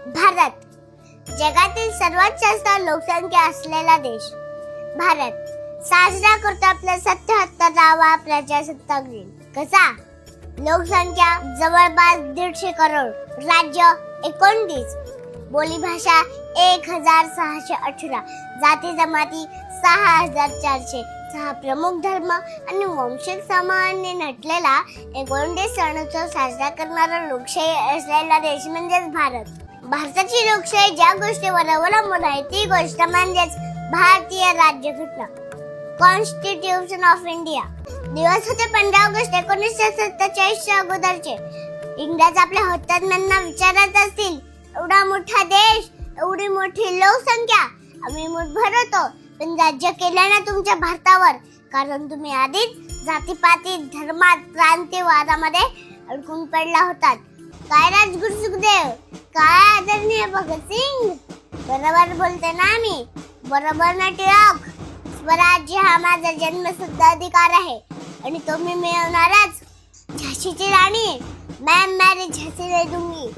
भारत जगातील सर्वात जास्त लोकसंख्या असलेला देश. भारत साजरा करतो आपला 77वा प्रजासत्ताक दिन. कसा? लोकसंख्या जवळपास 150 करोड, राज्य 29, बोलीभाषा 1618, जाती जमाती 6400, 6 प्रमुख धर्म आणि वंशिक समाजाने नटलेला एकोणतीस सणोत्सव साजरा करणारा लोकशाही असलेला देश म्हणजेच भारत. भारताची लोकशाही ज्या गोष्टीवर अवलंबून आहे ती गोष्ट म्हणजेच भारतीय राज्यघटना, कॉन्स्टिट्यूशन ऑफ इंडिया. दिवस होते 15 ऑगस्ट 1947 च्या अगोदरचे. इंग्रज आपल्या हुतात्म्यांना विचारत असतील, एवढा मोठा देश, एवढी मोठी लोकसंख्या, आम्ही मुठभर होतो, पण राज्य केलं ना तुमच्या भारतावर, कारण तुम्ही आधीच जातीपातीत, धर्मात, प्रांतीयवादामध्ये अडकून पडला होतात. काय राजगुरू सुखदेव, काय आदरणीय भगतसिंग, बरोबर बोलते ना मी, बरोबर ना टिळक. स्वराज्य हा माझा जन्मसिद्ध अधिकार आहे आणि तो मी मिळवणारच. झाशीची राणी, मैं झांसी दे दूंगी.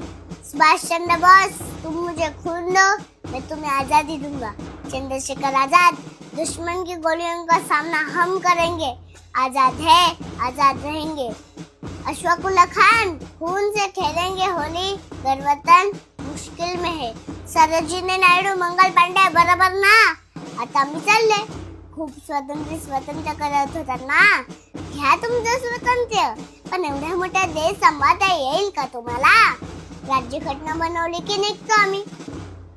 सुभाष चंद्र बोस, तुम मुझे खून दो, मैं तुम्हें आजादी दूंगा. चंद्रशेखर आजाद, दुश्मन की गोलियों का सामना हम करेंगे, आजाद है, आजाद रहेंगे. अशफाकुल्ला खान, खून से खेलेंगे होली, वतन मुश्किल में है. सरोजिनी नायडू, मंगल पांडे, बरोबर ना. आता मी चालले. खूप स्वतंत्र करत होता ना, घ्या तुमचं स्वातंत्र्य, पण एवढ्या मोठ्या देश सांभाळता येईल का तुम्हाला? राज्यघटना बनवली की निघतो आम्ही,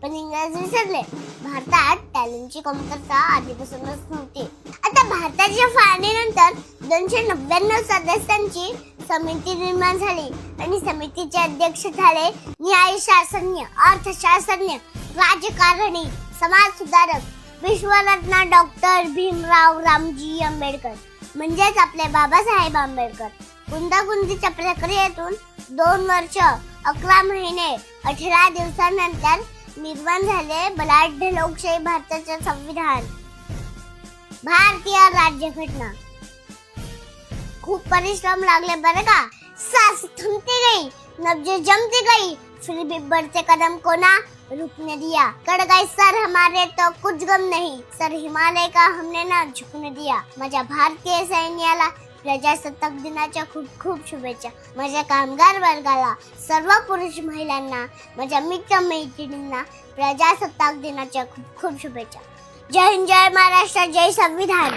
पण इंग्रज विसरले. भारतात टॅलेंटची कमतरता आधीपासूनच नव्हती. आता भारताच्या फाळणीनंतर 299 सदस्यांची समिती निर्माण झाली आणि समितीचे अध्यक्ष झाले न्यायशास्त्रज्ञ, अर्थशास्त्रज्ञ, राजकारणी, समाज सुधारक, विश्वरत्न डॉक्टर भीमराव रामजी आंबेडकर म्हणजेच आपले बाबासाहेब आंबेडकर. गुंतागुंतीच्या प्रक्रियेतून 2 वर्ष 11 महिने 18 दिवसांनंतर निर्माण झाले बलाढ्य लोकशाही भारताचे संविधान, भारतीय राज्यघटना. खूप परिश्रम लागले बरं का. सांस थमती गई, नब्ज जमती गई, फिर भी बढ़ते कदम को ना रुकने दिया. कड़ गए सर हमारे तो कुछ गम नहीं, सर हिमालय का हमने ना झुकने दिया. माझ्या भारतीय सैन्याला प्रजासत्ताक दिनाच्या खूप खूप शुभेच्छा. माझ्या कामगार वर्गाला, सर्व पुरुष महिलांना, माझ्या मित्र मैत्रिणींना प्रजासत्ताक दिनाच्या खूप खूप शुभेच्छा. जय हिंद, जय महाराष्ट्र, जय संविधान.